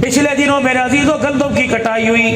पिछले दिनों मेरे अजीजों गंदम की कटाई हुई,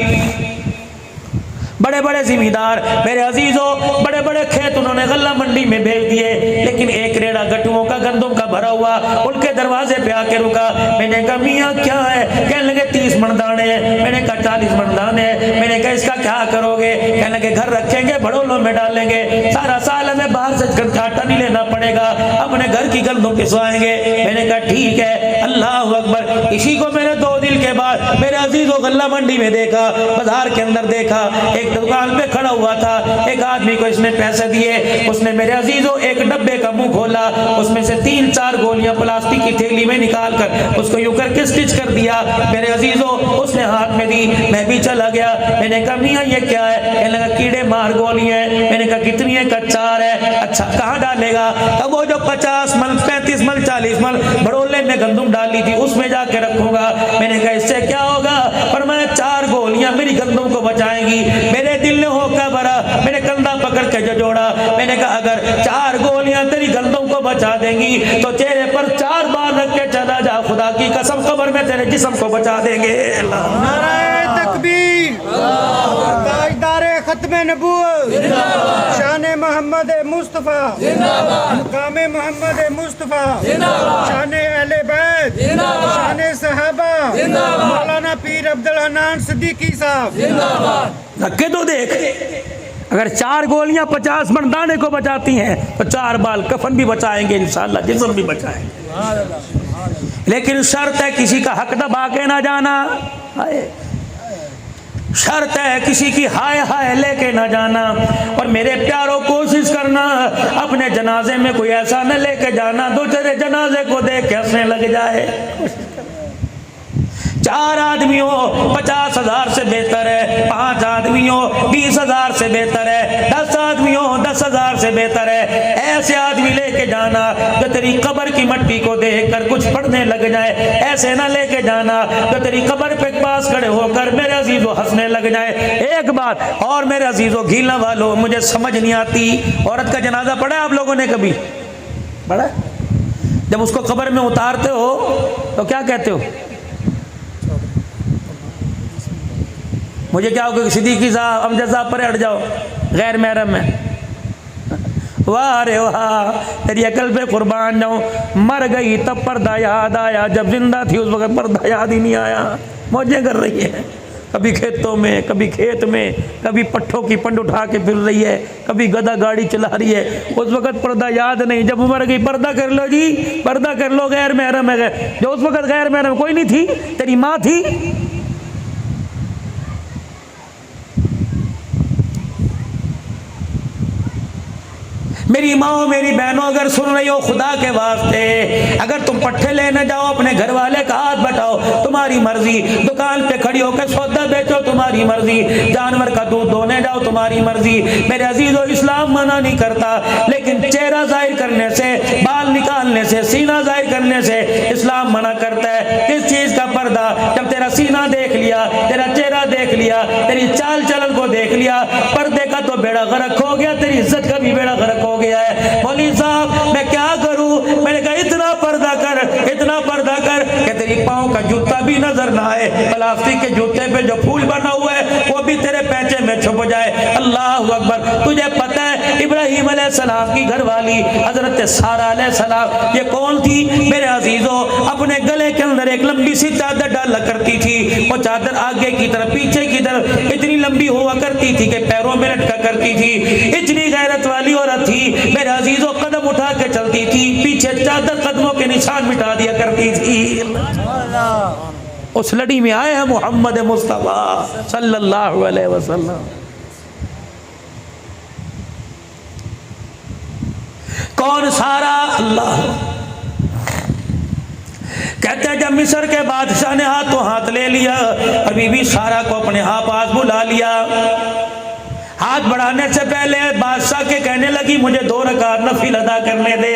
बड़े बड़े जिम्मेदार मेरे अजीजों बड़े बड़े खेत उन्होंने गल्ला मंडी में भेज दिए, लेकिन एक रेड़ा गट्टुओं का गंदम का भरा हुआ उनके दरवाजे पे आके रुका। मैंने कहा मियाँ क्या है? कहने लगे 30 मन दाने हैं। मैंने कहा 40 मन दाने हैं। मैंने कहा इसका क्या करोगे? कहने लगे घर रखेंगे, भड़ोलों में डालेंगे, सारा साल हमें बाहर से घाटा नहीं लेना पड़ेगा, अपने घर की गंदम पिसवाएंगे। मैंने कहा ठीक है, अल्लाह अकबर। इसी को मैंने 2 दिन के बाद मेरे अजीजों गल्ला मंडी में देखा, बाजार के अंदर देखा, एक दुकान पे खड़ा हुआ था, एक आदमी को इसने पैसे दिए, उसने मेरे अजीजों एक डब्बे का मुंह खोला, उसमें से 3-4 गोलियां प्लास्टिक की थैली में निकाल कर उसको यूं करके स्टिच कर दिया। मेरे अजीजों उसने हाथ में दी, मैं भी चला गया। मैंने कहा मियां ये क्या है? कहने लगा कीड़े मार गोली है। मैंने कहा कितनी है? 4 है। अच्छा कहाँ डालेगा? अब वो जो 50 मन 35 मन 40 मन भड़ोले में गंदम डाली थी उसमें जाके रखूंगा। मैंने कहा इससे क्या होगा? पर मैं 4 गोलियां मेरी गंदम को बचाएंगी। मेरे दिल ने होका भरा, मैंने कंधा पकड़ के जो जोड़ा, मैंने कहा अगर 4 गोलियां तेरी गंदम को बचा देंगी तो चेहरे पर 4 बार रख के चला जा, खुदा की कसम कब्र में तेरे जिस्म को बचा देंगे। नारे तकबीर, ताजदारे खत्मे नबूवत, शाने मोहम्मद मुस्तफा, मुकामे मोहम्मद मुस्तफा, शाने अहले बैत, शाने सहाबा, मौलाना पीर अब्दुल हन्नान सिद्दीकी साहब। धक्के तो देख, अगर 4 गोलियां 50 मन दाने को बचाती हैं तो 4 बाल कफन भी बचाएंगे इंशाअल्लाह, जिस्म भी बचाएंगे। लेकिन शर्त है किसी का हक दबा के ना जाना, शर्त है किसी की हाय हाय लेके ना जाना। और मेरे प्यारों कोशिश करना अपने जनाजे में कोई ऐसा न लेके जाना दो तेरे जनाजे को देख के हंसने लग जाए। 4 आदमियों 50,000 से बेहतर है, 5 आदमियों 20,000 से बेहतर है, 10 आदमियों 10,000 से बेहतर है। ऐसे आदमी लेके जाना जो तेरी कब्र की मिट्टी को देखकर कुछ पढ़ने लग जाए, ऐसे ना लेके जाना जो तेरी कब्र पे पास खड़े होकर मेरे अजीजों हंसने लग जाए। एक बात और मेरे अजीजों गीला वालों, मुझे समझ नहीं आती, औरत का जनाजा पढ़ा आप लोगों ने कभी? पढ़ा? जब उसको कब्र में उतारते हो तो क्या कहते हो? मुझे क्या होगा? सिद्दीकी साहब अमजद साहब पर हट जाओ, गैर महरम में। वाह रे वाह, तेरी अकल पे कुर्बान जाऊं। मर गई तब पर्दा याद आया, जब जिंदा थी उस वक्त पर्दा याद ही नहीं आया। मौजें कर रही है, कभी खेतों में, कभी खेत में, कभी पट्ठों की पंड उठा के फिर रही है, कभी गधा गाड़ी चला रही है। उस वक्त पर्दा याद नहीं, जब मर गई पर्दा कर लो जी, पर्दा कर लो, गैर महरम है। जो उस वक्त गैर महरम कोई नहीं थी, तेरी माँ थी। मेरी माँ मेरी बहनों अगर सुन रही हो, खुदा के वास्ते अगर तुम पट्टे लेने जाओ अपने घर वाले का हाथ बटाओ, तुम्हारी मर्जी। दुकान पे खड़ी होकर सौदा बेचो, तुम्हारी मर्जी। जानवर का दूध धोने जाओ, तुम्हारी मर्जी। मेरे अजीजों, इस्लाम मना नहीं करता, लेकिन चेहरा जाहिर करने से, बाल निकालने से, सीना जाहिर करने से इस्लाम मना करता है। किस चीज का पर्दा? जब तेरा सीना देख लिया, तेरा चेहरा देख लिया, तेरी चाल चलन को देख लिया, पर्दे का तो बेड़ा गर्क हो गया, तेरी इज्जत का भी बेड़ा गर्क हो गया है। मौलवी साहब मैं क्या करूं? मैंने कहा इतना पर्दा कर, इतना पर्दा कर कि तेरी पाँव का जूता भी नजर ना आए, प्लास्टिक के जूते पे जो फूल बना हुआ है वो भी तेरे पैचे में छुप जाए। अल्लाह अकबर। तुझे पता है इब्राहिम अलैहिस्सलाम की घरवाली हजरत सारा अलैहिस्सलाम ये कौन थी? मेरे अजीजों, अपने गले के अंदर एक लंबी सी चादर डाला करती थी। वो चादर आगे की तरफ, पीछे की तरफ इतनी लंबी हुआ करती थी कि पैरों में लटका करती थी। इतनी गैरत वाली औरत थी मेरे अजीजों, कदम उठा के चलती थी, पीछे चादर कदमों के निशान मिटा दिया करती थी। उस लड़ी में आए हैं मोहम्मद मुस्तफा सल्लल्लाहु अलैहि वसल्लम। कौन सारा? अल्लाह। कहते हैं जब मिस्र के बादशाह ने हाथों हाथ ले लिया, अभी भी सारा को अपने यहाँ पास बुला लिया। हाथ बढ़ाने से पहले बादशाह के कहने लगी मुझे 2 रकात नफिल अदा करने दे।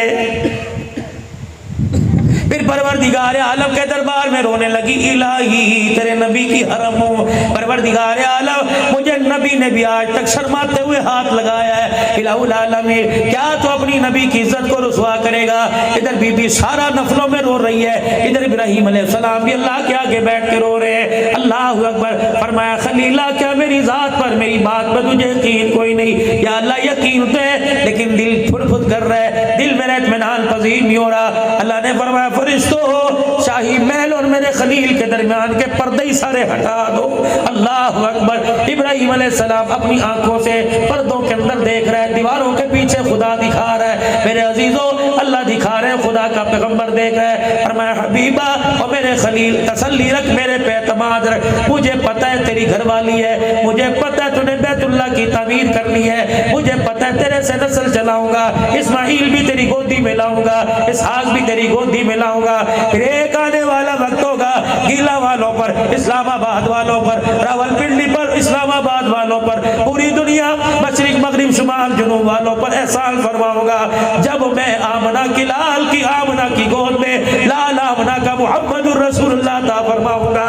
फिर परवरदिगार आलम के दरबार में रोने लगी, इलाही तेरे नबी की हरम हो, पर परवरदिगार आलम मुझे नबी ने भी आज तक शर्माते हुए हाथ लगाया है। इलाहुल आलमीन क्या तो अपनी नबी की इज्जत को रुसवा करेगा। इधर बीबी सारा नफलों में रो रही है, इधर इब्राहिम अलैहिस्सलाम भी अल्लाह के आगे बैठ के रो रहे हैं। अल्लाह अकबर। फरमाया खलीला क्या मेरी जात पर मेरी बात पर तुझे यकीन कोई नहीं? या अल्लाह यकीन तो है लेकिन दिल फुट कर रहा है, दिल मेरा इत्मीनान पजीर नहीं हो रहा। अल्लाह ने फरमाया फरिश्तों हो शाही महल और मेरे खलील के दरमियान के पर्दे ही सारे हटा दो। अल्लाह अकबर। इब्राहिम अलैहिस्सलाम अपनी आंखों से पर्दों के अंदर देख रहे हैं, दीवारों के पीछे खुदा दिखा रहा है। मेरे अजीजों अल्लाह दिखा रहे हैं, खुदा का पैगंबर देख रहे हैं। फरमाया हबीबा और मेरे खलील तसल्ली रख, मेरे पे एतमाद रख, मुझे पता है तेरी घरवाली है, मुझे पता है तूने बैतुल्लाह की तामीर करनी है, मुझे पता है तेरे से नस्ल चलाऊंगा, इस्माइल भी तेरी गोदी में लाऊंगा, इसहाक भी तेरी गोदी में लाऊंगा। फिर एक आने वाला वक्त होगा गीला वालों पर, इस्लामाबाद वालों पर, रावलपिंडी पर, इस्लामाबाद वालों पर, पूरी दुनिया मशरिक मगरिब शुमाल जुनूब वालों पर एहसान फरमाऊंगा जब मैं आमना की लाल की आमना की गोद में लाल आमना का मुहम्मदुर रसूलुल्लाह ता फरमाऊंगा।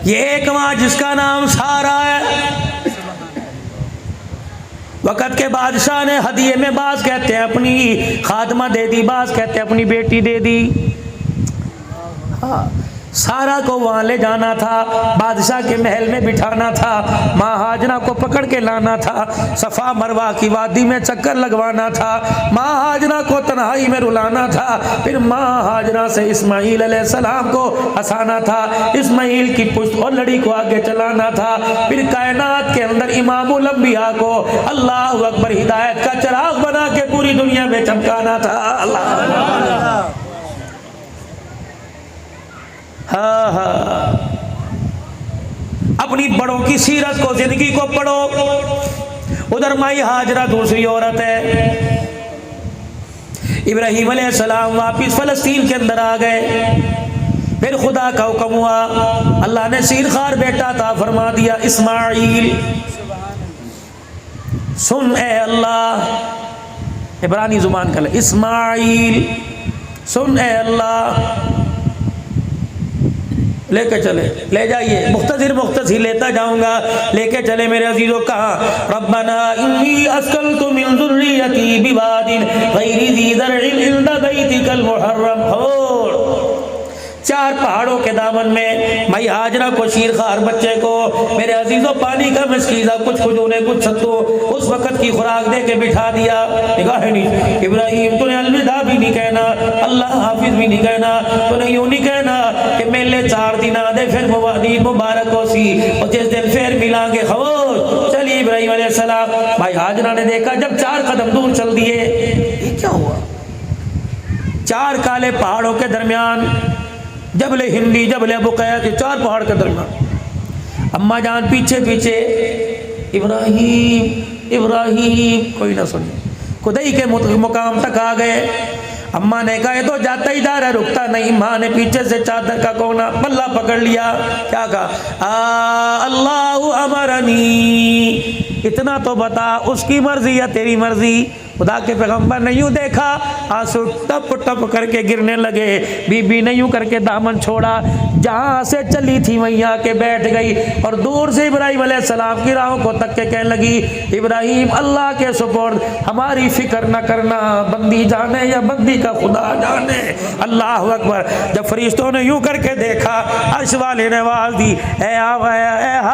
ये एक माँ जिसका नाम सारा है, वक़्त के बादशाह ने हदिये में बास कहते हैं अपनी खादमा दे दी, बास कहते हैं अपनी बेटी दे दी। हाँ, सारा को वहाँ ले जाना था, बादशाह के महल में बिठाना था, माँ हाजरा को पकड़ के लाना था, सफ़ा मरवा की वादी में चक्कर लगवाना था, माँ हाजरा को तन्हाई में रुलाना था, फिर माँ हाजरा से इस्माइल अलैहिस्सलाम को हंसाना था, इस्माइल की पुश्त और लड़ी को आगे चलाना था, फिर कायनात के अंदर इमामुल अंबिया को अल्लाहु अकबर हिदायत का चिराग बना के पूरी दुनिया में चमकाना था। अल्लाह हाँ हाँ, अपनी बड़ों की सीरत को जिंदगी को पढ़ो। उधर माई हाजरा दूसरी औरत है। इब्राहिम अलैहिस्सलाम वापिस फलस्तीन के अंदर आ गए। फिर खुदा का हुक्म हुआ, अल्लाह ने सीरखार बेटा था फरमा दिया इस्माइल। सुन ए अल्लाह, इब्रानी जुबान का इस्माइल, सुन ए अल्लाह, लेके चले, ले जाइए, मुख्तसिर लेता जाऊंगा, लेके चले मेरे अजीजों। कहा रब्बना इन्नी अस्कलतु मिन ज़ुर्रियती बिवादिन गैरि ज़ी ज़रइन इंद बैतिकल मुहर्रम। चार पहाड़ों के दामन में माई हाजरा को शीरखार बच्चे को मेरे अजीजों पानी का मस्कीज़ा कुछ खजूरें कुछ सत्तू उस वक़्त की खुराक दे के बिठा दिया। निगाह नहीं, इब्राहिम तूने अलविदा भी नहीं कहना, अल्लाह हाफिज भी नहीं कहना, तूने यूँ नहीं कहना कि मेले 4 दिन आधे फिर मुबारक हो सी और जिस दिन फिर मिलांगे खमोश। चलिए इब्राहिम अलैहिस्सलाम, भाई हाजरा ने देखा जब 4 कदम दूर चल दिए, ये क्या हुआ? 4 काले पहाड़ों के दरमियान जबले हिंदी जबले बुकैया के 4 पहाड़ के दरमियान, अम्मा जान पीछे पीछे इब्राहिम इब्राहिम, कोई ना सुने, खुदाई के मुकाम तक आ गए। अम्मा ने कहा तो जाता ही जा रहा, रुकता नहीं। माँ ने पीछे से चादर का कोना पल्ला पकड़ लिया, क्या कहा? अल्लाहु अमरनी, इतना तो बता उसकी मर्जी या तेरी मर्जी? खुदा के पैगंबर ने यूँ देखा, आंसू टप टप करके गिरने लगे। बीबी ने यूँ करके दामन छोड़ा, जहाँ से चली थी वहीं आके बैठ गई और दूर से इब्राहिम अलैहिस्सलाम की राहों को तक के कहने लगी, इब्राहिम अल्लाह के सुपुर्द, हमारी फिक्र न करना, बंदी जाने या बंदी का खुदा जाने। अल्लाह अकबर। जब फरिश्तों ने यूँ करके देखा, अर्श वाले ने आवाज़ दी, ए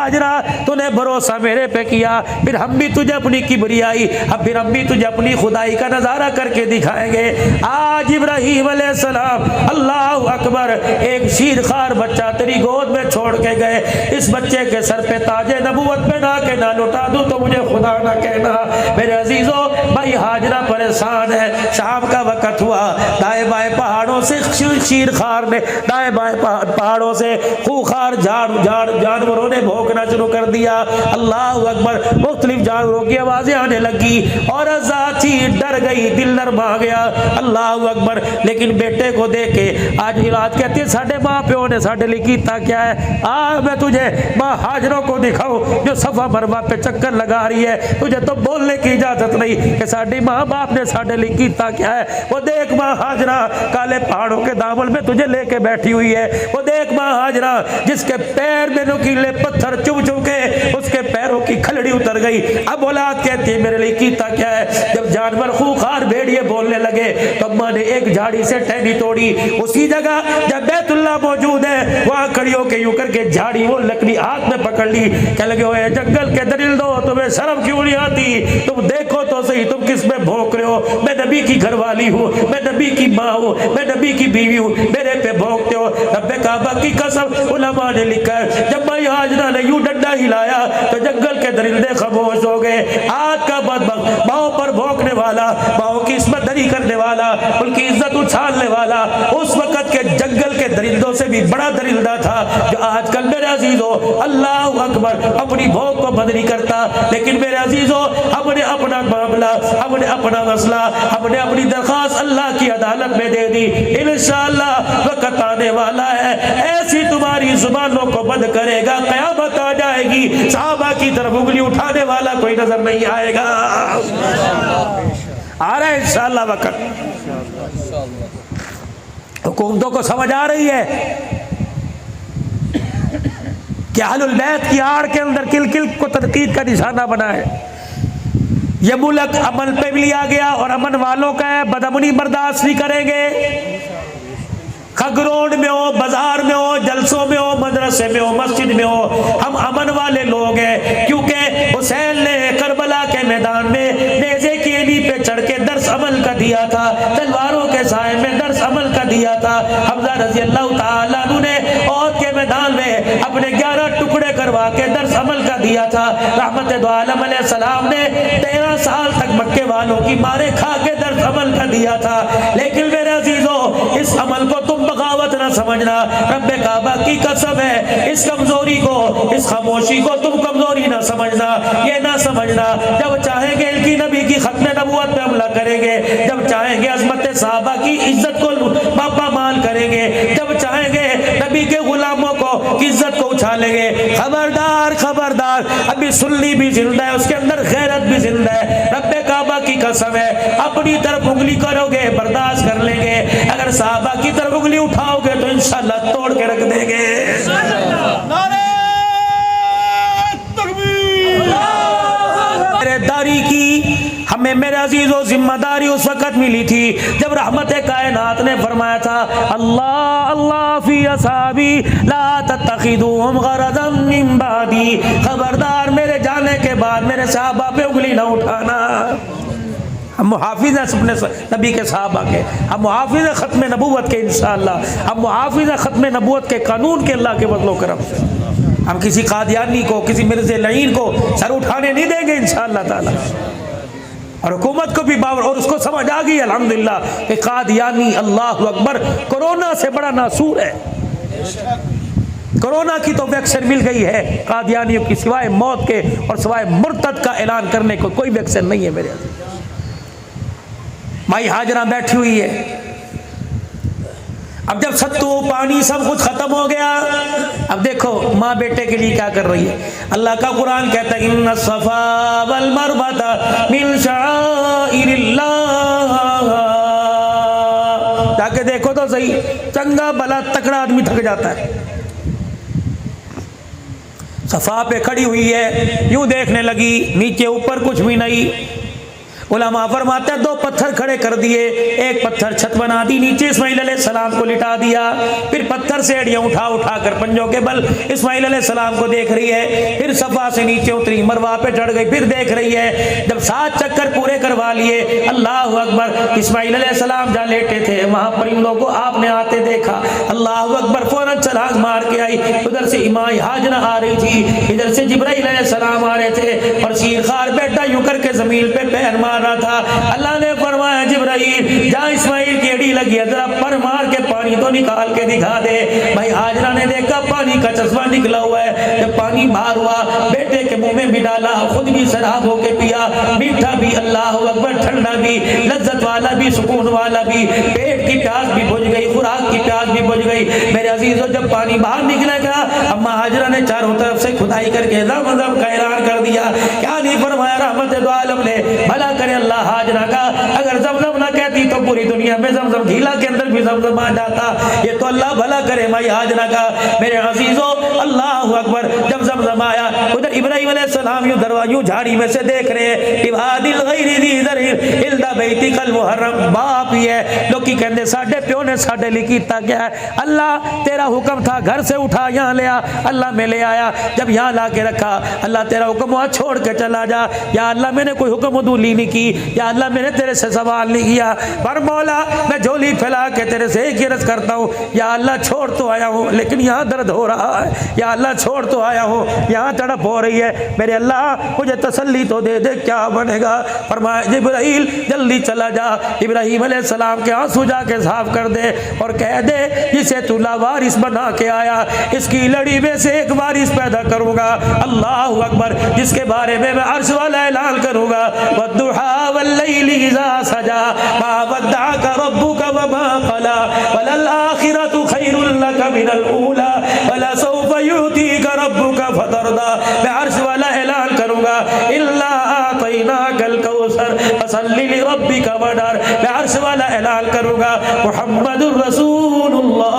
हाजरा तूने भरोसा मेरे पे किया, फिर हम भी तुझे अपनी किबरियाई, अब फिर हम भी तुझे अपनी खुदाई का नजारा करके दिखाएंगे। आज इब्राहीम अलैहिस्सलाम अल्लाह अकबर एक शीरखार बच्चा तेरी गोद में छोड़ के गए। इस बच्चे के सर पे ताजे नबूवत पे ना के ना लुटा दूं तो मुझे खुदा ना कहना। मेरे अजीजों, भाई हाजरा परेशान है। शाम का वक्त हुआ, दाएं बाएं पहाड़ों से शीरखार ने, दाएं बाएं पहाड़ों से खूंखार जानवरों ने भौंकना शुरू कर दिया। अल्लाह अकबर, मुख्तलिफ जानवरों की आवाजें आने लगी और अज़ाची डर गई, दिल नरमा गया। अल्लाह अकबर, लेकिन बेटे को देख के आज रात कहती है साढ़े माँ प्यो ने साढ़े लिए कीता क्या है। मैं तुझे माँ हाजरों को दिखाऊं जो सफा मरवा पे चक्कर लगा रही है। तुझे तो बोलने की इजाजत नहीं कि साड़ी माँ बाप ने साढ़े लिए कीता क्या है। वो देख माँ हाजरा काले पहाड़ों के दामन में तुझे लेके बैठी हुई है। वो देख माँ हाजरा जिसके पैर में नुकीले पत्थर चुभ चुभ के उसके पैरों की खलड़ी उतर गई। अब औलाद कहती है मेरे लिए कीता क्या है। जब जानवर खूंखार भेड़िए बोलने लगे तो अम्मा ने एक झाड़ी से टहनी तोड़ी। उसी जगह जब बैतुल्लाह मौजूद है वहां खड़ी होकर यूं करके झाड़ी वो लकड़ी हाथ में पकड़ ली। कह लगे ओए जंगल के दरिल दो, तुम्हें शर्म क्यों नहीं आती? तुम देखो तो सही तुम किस में भौंक रहे हो। मैं नबी की घरवाली हूँ, मैं नबी की माँ हूँ, मैं नबी की बीवी हूँ, मेरे पे भौंकते हो। रब्बे काबा की कसम, उलमा ने लिखा है जब माई हाजरा ने यूं डंडा हिलाया तो जंगल के दरिंदे खामोश हो गए। आज का बदबख्त, माओ पर भौंकने वाला, माओ की इस्मत दरी करने वाला, उनकी इज्जत उछालने वाला, उस वक्त के जंगल के दरिंदों से भी बड़ा दरिंदा था जो आजकल मेरे अजीजों अल्लाह अकबर अपनी भौंक को बंद नहीं करता। लेकिन मेरे अजीजों हमने अपना मामला, हमने अपना मसला, हमने अपनी दरखास्त अल्लाह की अदालत में दे दी। इंशाअल्लाह वक्त आने वाला है ऐसी तुम्हारी जुबानों को बंद करेगा, कयामत आ जाएगी, सहाबा की तरफ उंगली उठाने वाला कोई नजर नहीं आएगा। आ रहा है इंशाअल्लाह वक्त। हुकूमतों को समझ आ रही है कि अहलुल बैत की आड़ के अंदर किल किल को तनकीद का निशाना बना है। यह मुल्क अमन पे भी लिया गया और अमन वालों का है, बदअमनी बर्दाश्त नहीं करेंगे। खगरोड में हो, बाजार में हो, जलसों में हो, मदरसे में हो, मस्जिद में हो, हम अमन वाले लोग हैं। क्योंकि हुसैन ने करबला के मैदान में नेज़े की एड़ी पे चढ़ के दर्स अमल का दिया था, तलवारों के साए में दर्स अमल का दिया था। हमजा रज़ी अल्लाह ताला अन्हु ने औद के मैदान में अपने 11 टुकड़े करवा के दर्स अमल का दिया था। रहमत दो आलम अलैहिस्सलाम ने 13 साल तक मक्के वालों की मारे खा के दर्स अमल का दिया था। लेकिन मेरे अजीजों, इस अमल को तुम बगावत ना समझना। रब्बे काबा की कसम है, इस कमजोरी को, इस खामोशी को तुम कमजोरी ना समझना। ये ना समझना जब चाहेंगे इनकी नबी की खत्म नबूवत पे हमला करेंगे, जब चाहेंगे अज़मत सहाबा की इज्जत को बापा माल करेंगे, जब चाहेंगे नबी के गुलामों को की इज्जत को उछालेंगे। खबरदार खबरदार, अभी सुन्नी भी जिंदा है, उसके अंदर गैरत भी जिंदा है। रब्बे काबा की कसम है, अपनी तरफ उंगली करोगे बर्दाश्त कर लेंगे, अगर सहाबा की तरफ उंगली उठाओगे तो इंशाअल्लाह तोड़ के रख देंगे। दारी की हमें मेरे अजीजों जिम्मेदारी उस वक्त मिली थी जब रहमत कायनात ने फरमाया था अल्लाह अल्लाह फी असहाबी ला तत्तखिदूहुम गरदम मिन बादी। खबरदार मेरे जाने के बाद मेरे सहाबा पे उंगली ना उठाना। हम मुहाफिज हैं अपने नबी के सहाबा के, हम मुहाफिज हैं खत्म नबूवत के इंशाअल्लाह, हम मुहाफिज हैं खत्म नबूवत के कानून के अल्लाह के बदलो करम से। हम किसी कादियानी को, किसी मिर्ज़े लईन को सर उठाने नहीं देंगे इंशाअल्लाह ताला। और हुकूमत को भी बावर, और उसको समझ आ गई अल्हम्दुलिल्लाह कि कादियानी अल्लाह अकबर कोरोना से बड़ा नासूर है। कोरोना की तो वैक्सीन मिल गई है, कादियानियों की सिवाय मौत के और सिवाय मुर्तद का ऐलान करने को कोई वैक्सीन नहीं है। मेरे माई हाजरा बैठी हुई है। अब जब सत्तू पानी सब कुछ खत्म हो गया, अब देखो माँ बेटे के लिए क्या कर रही है। अल्लाह का कुरान कहता है इन्ना सफा वल मरवता मिन शाइरिल्लाह। जाके देखो तो सही, चंगा भला तकड़ा आदमी थक जाता है। सफा पे खड़ी हुई है, यूं देखने लगी, नीचे ऊपर कुछ भी नहीं। उलमा फरमाते हैं 2 पत्थर खड़े कर दिए, एक पत्थर छत बना दी, नीचे इस्माइल अलैहिस्सलाम को लिटा दिया, फिर पत्थर से एड़ियां उठा उठा कर पंजों के बल इस्माइल अलैहिस्सलाम को देख रही है, फिर सफा से नीचे उतरी, मरवा पे चढ़ गई, फिर देख रही है। जब 7 चक्कर पूरे करवा लिए, अल्लाह अकबर, इस्माइल अलैहिस्सलाम जहाँ लेटे थे वहां परिंदों को आपने आते देखा, अल्लाह अकबर, फौरन छलांग मार के आई। उधर से इमाम हाजना आ रही थी, इधर से जिब्राइल अलैहिस्सलाम आ रहे थे, और शीरखार बेटा यूं करके जमीन पे पैर मार रहा था। अल्लाह ने फरमाया जिब्राइल जहाँ इस्माइल की एड़ी लगी है जरा पर मार के पानी तो निकाल के दिखा दे। भाई हाजरा ने देखा पानी का चश्मा निकला हुआ है, जब पानी बाहर हुआ बेटे के मुंह में भी डाला, खुद भी शराब होके पिया, मीठा भी, अल्लाह अकबर, ठंडा भी, लज्जत वाला भी, सुकून वाला भी, पेट की प्यास भी बुझ गई, खुराक की प्यास भी बुझ गई। मेरे अजीजों जब पानी बाहर निकलेगा, अम्मा हाजरा ने चारों तरफ से खुदाई करके ज़म-ज़म का ऐलान कर दिया। क्या नहीं फरमाया रहमत दो आलम ने, भला करे अल्लाह हाजरा का, अगर ज़म-ज़म ना कहती तो पूरी दुनिया में ज़म-ज़म, घीला के अंदर भी ज़म-ज़म आ जाता। ये तो अल्लाह भला करे माई हाजरा का। मेरे अजीजों अल्लाह अकबर, जब ज़म-ज़म आया उधर इब्राहिम अलैहिस्सलाम यूं दरवाज़ों झाड़ी में से देख रहे हैं, इबादिल गैरि दी ज़रइल इल्दा बैतिकल मुहर्रम। बाप ही है लोग की कहते साडे प्यो ने साडे लिए कीता क्या है, अल्लाह तेरा हुक्म था घर से उठा यहाँ ले आ, अल्लाह में ले आया, जब यहाँ ला के रखा, अल्लाह तेरा हुक्म हुआ छोड़ के चला जा, या अल्लाह मैंने कोई हुक्म उदूली नहीं की, या अल्लाह मैंने तेरे से सवाल नहीं किया, पर मौला मैं झोली फैला के तेरे से एक ही अर्ज करता हूँ, या अल्लाह छोड़ तो आया हूँ लेकिन यहाँ दर्द हो रहा है, या अल्लाह छोड़ तो आया हूँ यहाँ तड़प हो रही है, मेरे अल्लाह मुझे तसल्ली तो दे दे, क्या बनेगा। फरमाया जिब्राइल जल्दी चला जा, इब्राहिम अलैहिस्सलाम के आंसू जाके साफ कर दे और कह दे जिसे तू लावारिस बना के आया इसकी लड़ी में से एक वारिस पैदा करूंगा। अल्लाह अकबर, जिसके बारे में मैं अर्श वाला ऐलान करूंगा, वद्दुहा वल्लैलि इज़ा सजा मा वद्दअका रब्बुका वमा क़ला वलल आखिरतु खैरुल लका मिनल ऊला वलसौफ युतीका रब्बुका फतरदा। मैं अर्श वाला ऐलान करूंगा, इल्ला आतैनाकल कौसर फसल्लि लिरब्बिका वनहर। मैं अर्श वाला ऐलान करूंगा, मुहम्मदुर रसूलुल्लाह।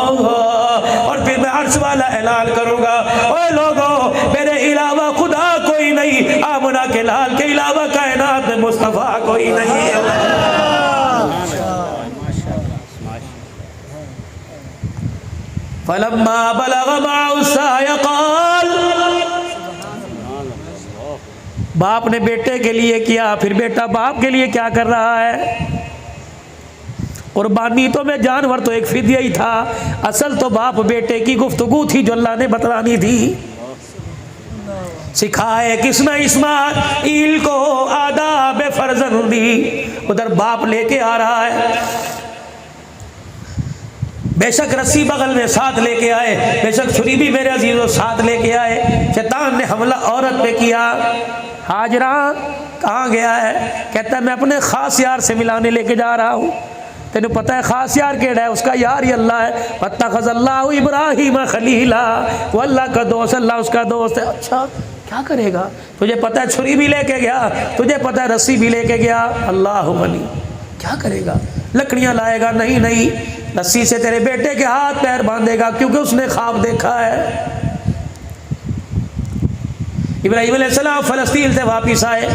और फिर मैं अर्श वाला ऐलान करूंगा, ओए लोगों मेरे अलावा खुदा कोई नहीं, आमना के लाल के अलावा कायनात में मुस्तफा कोई नहीं है। फलम्मा बलग माउस्साय क़ाल, बाप ने बेटे के लिए किया, फिर बेटा बाप के लिए क्या कर रहा है। कुर्बानी तो में जानवर तो एक फिदिया ही था, असल तो बाप बेटे की गुफ्तगू थी जो अल्लाह ने बतलानी थी। सिखाए किसने इस्माइल को आदाब फर्जंदी, उधर बाप लेके आ रहा है, बेशक रस्सी बगल में साथ लेके आए, बेशक छुरी भी मेरे अजीजों साथ लेके आए। शैतान ने हमला औरत पे किया। हाजरा कहाँ गया है, कहता है मैं अपने खास यार से मिलाने लेके जा रहा हूँ। तेन पता है खास यार केड़ा है, उसका यार ही अल्लाह है। वत्तखज़ल्लाहु इब्राहीम खलीला, वो अल्लाह का दोस्त, अल्लाह उसका दोस्त है। अच्छा क्या करेगा, तुझे पता है छुरी भी लेके गया, तुझे पता है रस्सी भी लेके गया, अल्लाह वली, क्या करेगा, लकड़ियाँ लाएगा, नहीं नहीं रस्सी से तेरे बेटे के हाथ पैर बांधेगा क्योंकि उसने ख्वाब देखा है। इब्राहीम अलैहिस्सलाम फ़लस्तीन से वापिस आए,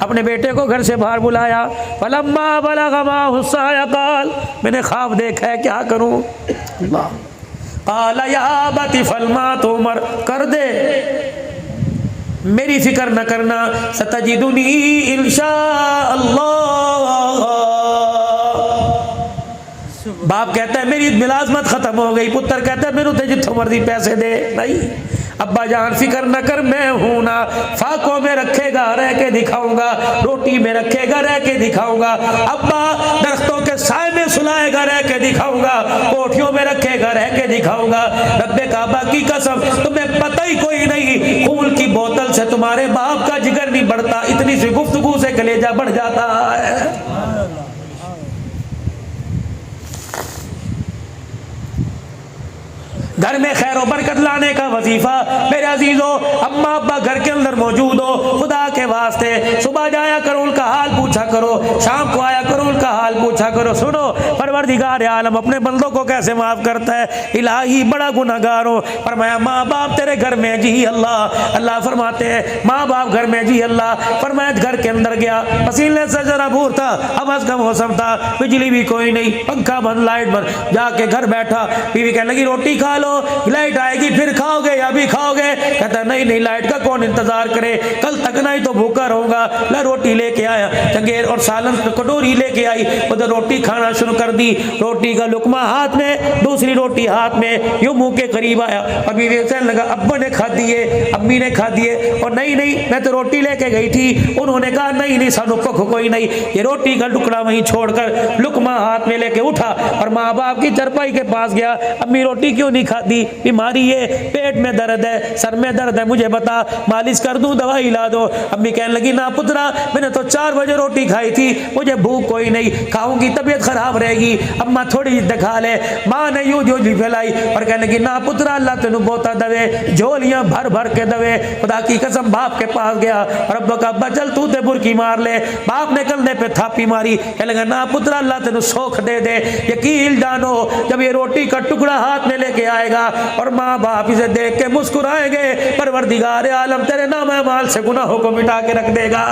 अपने बेटे को घर से बाहर बुलाया। फलम्मा बलग़ माहुस्साय क़ाल, मैंने ख्वाब देखा है क्या करूं। अल्लाह क़ाल या अबति फ़अल मा तुमर, कर दे मेरी फिक्र न करना, सतजिदुनी इंशाअल्लाह। बाप कहता है मेरी मिलाजमत खत्म हो गई, पुत्र कहता है मेरे ते जिथों मर्जी पैसे दे, नहीं अब्बा जान फिक्र न कर, मैं हूं ना, फाकों में रखेगा रह के दिखाऊंगा, रोटी में रखेगा रह के दिखाऊंगा, अब्बा दरख्तों के साए में सुलाएगा रह के दिखाऊंगा, कोठियों में रखेगा रह के दिखाऊंगा। रब्बे काबा की कसम तुम्हें पता ही कोई नहीं, खून की बोतल से तुम्हारे बाप का जिगर नहीं बढ़ता, इतनी सी गुफ्तगू से कलेजा बढ़ जाता है। घर में खैर और बरकत लाने का वजीफा, मेरे अजीजों अम्मा अब्बा घर के अंदर मौजूद हो, खुदा के वास्ते सुबह जाया करो, उनका हाल पूछा करो, शाम को आया करो, उनका हाल पूछा करो। सुनो, परवरदिगार आलम अपने बंदों को कैसे माफ करता है। इलाही बड़ा गुनाहगार हूं। फरमाया माँ बाप तेरे घर में जी अल्लाह। अल्लाह फरमाते हैं माँ बाप घर में जी अल्लाह। फरमाया घर के अंदर गया, पसीने से जरा बूर था, हवस का मौसम था, बिजली भी कोई नहीं, पंखा बंद, लाइट बंद। जाके घर बैठा, बीवी कहने लगी रोटी खा लो, लाइट आएगी फिर खाओगे या भी खाओगे। कहता नहीं नहीं, लाइट का कौन इंतजार करे, कल तक नहीं तो भूखा रहूंगा। ला रोटी लेके आया, चंगेर और सालन कटोरी लेके आई, उधर रोटी खाना शुरू कर दी। रोटी का लुकमा हाथ में, दूसरी रोटी हाथ में, यूं मुंह के करीब आया और बीवी कहने लगा अब्बा ने खा दिए, अम्मी ने खा दिए। और नहीं नहीं, मैं तो रोटी लेके गई थी। उन्होंने कहा नहीं नहीं सानू भुख कोई नहीं। ये रोटी का टुकड़ा वहीं छोड़कर लुकमा हाथ में लेके उठा और माँ बाप की चरपाई के पास गया। अम्मी रोटी क्यों नहीं खाती? बीमारी है, पेट में दर्द है, सर में दर्द है, मुझे बता, मालिश कर दूं, दवाई ला दो। अम्मी कहने लगी ना पुत्रा, मैंने तो 4 बजे रोटी खाई थी, मुझे भूख कोई नहीं, खाऊंगी तबीयत खराब रहेगी, अम्मा थोड़ी दिखा ले। माँ ने यूं झोली फैलाई और कहने लगी ना पुत्रा, अल्लाह तेनू बोता दवे, झोलियां भर भर के दवे। खुदा की कसम बाप के पास गया और अब्बा का अब्बा चल तू ते बुरकी मार ले। बाप ने कंधे पे थापी मारी, कहने लगा ना पुत्रा, अल्लाह तेनू सोख दे दे। यकीन जानो, जब ये रोटी का टुकड़ा हाथ में लेके आएगा और माँ बाप इसे देख के मुस्कुराएंगे, परवरदिगार आलम तेरे नाम माल से गुनाहों को मिटा के रख देगा।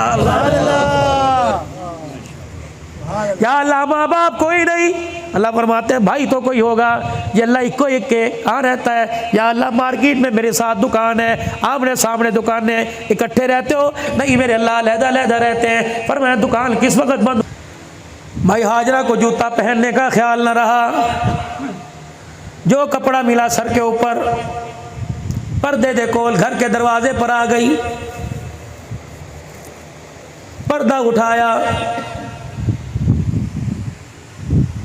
या अल्लाह माँ बाप कोई नहीं, अल्लाह फरमाते हैं भाई तो कोई होगा। ये अल्लाह इक्को एक के कहाँ रहता है? या अल्लाह मार्केट में मेरे साथ दुकान है, आमने सामने दुकान है, इकट्ठे रहते हो? नहीं मेरे अल्लाह अलहदा अलहदा रहते हैं। पर मैं दुकान किस वक्त बंद? भाई हाजरा को जूता पहनने का ख्याल न रहा, जो कपड़ा मिला सर के ऊपर, पर्दे दे कोल घर के दरवाजे पर आ गई, पर्दा उठाया,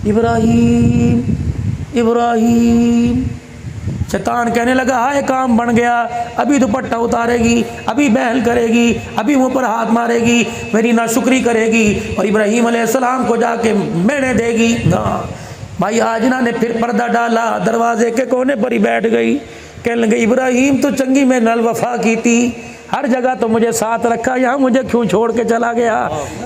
इब्राहिम इब्राहिम। शैतान कहने लगा हाय काम बन गया, अभी दुपट्टा उतारेगी, अभी बहन करेगी, अभी मुंह पर हाथ मारेगी, मेरी नाशुक्री करेगी और इब्राहिम अलैहिस्सलाम को जाके मैंने देगी ना। भाई आजना ने फिर पर्दा डाला, दरवाजे के कोने पर ही बैठ गई। कहने लगे इब्राहिम तो चंगी में नल वफा की थी, हर जगह तो मुझे साथ रखा, यहाँ मुझे क्यों छोड़ के चला गया?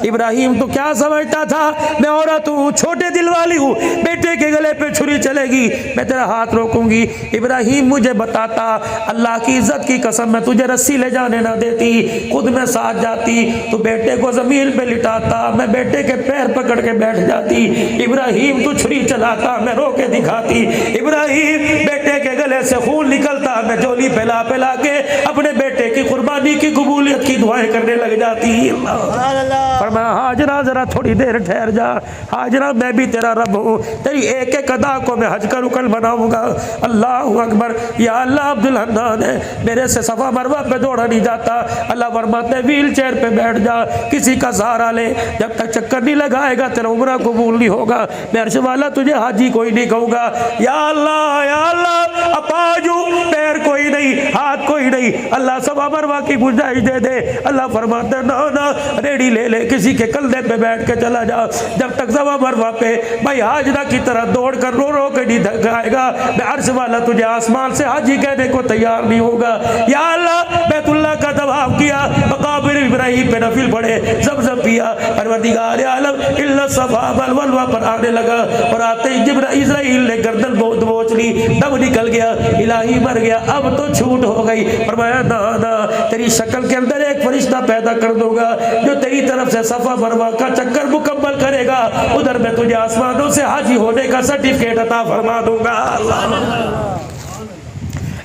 इब्राहिम तो क्या समझता था, मैं औरत हूँ, छोटे दिल वाली हूँ, बेटे के गले पे छुरी चलेगी, मैं तेरा हाथ रोकूंगी। इब्राहिम मुझे बताता, अल्लाह की इज्जत की कसम मैं तुझे रस्सी ले जाने ना देती, खुद मैं साथ जाती, तो बेटे को जमीन पे लिटाता, मैं बेटे के पैर पकड़ के बैठ जाती। इब्राहिम तू छुरी चलाता, मैं रोके दिखाती। इब्राहिम बेटे के गले से खून निकलता, मैं झोली फैला फैला के अपने बेटे की कुर्बानी की कबूलियत की दुआएं करने लग जाती। पर मैं हाजरा जरा थोड़ी देर ठहर जा, हाजरा मैं भी तेरा रब हूँ, तेरी एक एक अदा को मैं हज का रुकन बनाऊंगा। अल्लाह अकबर। या अल्लाह अब्दुल हन्नान है, मेरे से सफा मरवा पे दौड़ा नहीं जाता। अल्लाह फरमाते व्हील चेयर पे बैठ जा, किसी का सहारा ले, जब तक चक्कर नहीं लगाएगा तेरा उम्रा कबूल नहीं होगा। मैं अर्श वाला तुझे हाजी कोई नहीं कहूँगा। या अल्लाह अपाजू, पैर कोई नहीं, हाथ कोई नहीं, अल्लाह सफा मरवा की गुंजाइश दे दे। अल्लाह फरमाते ना ना, रेडी ले ले, किसी के कंधे पे बैठ के चला जा, जब तक सवा मरवा पे भाई हाजरा की तरह दौड़ कर रो रो के नहीं धगाएगा, मैं अर्श वाला तुझे आसमान से हाजी कहने को तैयार नहीं होगा। या अल्लाह बैतुल्लाह का तवाफ किया, मकाबिर इब्राहिम पे नफिल पढ़े, ज़मज़म पिया, परवरदिगार आलम इल्ला सफा वल मरवा पर आने लगा और आते ही इस्राइल ने गर्दन दबोच ली, दम निकल गया, इलाही मर गया, अब तो छूट हो गई। फरमाया ना ना, तेरी शक्ल के अंदर एक फरिश्ता पैदा कर दूंगा जो तेरी तरफ से सफा मरवा का चक्कर मुकम्मल करेगा, उधर मैं तुझे आसमानों से हाजी होने का सर्टिफिकेट अता फरमा दूंगा।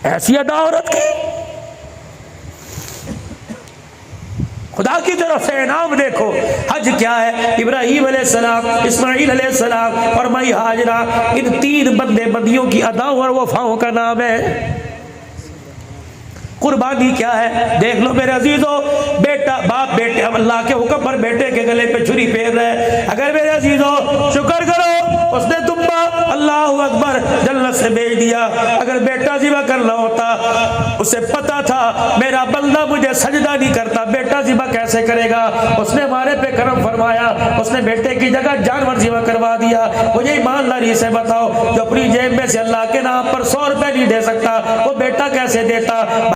ऐसी अदा औरत की खुदा की तरफ से इनाम देखो। हज क्या है? इब्राहिम अलैहिस्सलाम, इस्माइल अलैहिस्सलाम और मई हाजरा, इन 3 बंदे बंदियों की अदाओं और वफाओं का नाम है। कुर्बानी क्या है? देख लो मेरे अजीजों, बेटा बाप बेटे अल्लाह के हुक्म पर बेटे के गले पे छुरी फेर रहे। अगर मेरे अजीजों शुक्र करो, उसने तुम्बा अल्लाह अकबर जन्नत से भेज दिया। अगर बेटा जिबा करना होता, उसे पता था मेरा बंदा मुझे सजदा नहीं करता, बेटा जिबा कैसे करेगा? उसने हमारे पे करम फरमाया, उसने बेटे की जगह जानवर जिबा करवा दिया। मुझे ईमानदारी से बताओ, जो अपनी जेब में से अल्लाह के नाम पर 100 रुपए नहीं दे सकता, वो बेटा कैसे देता?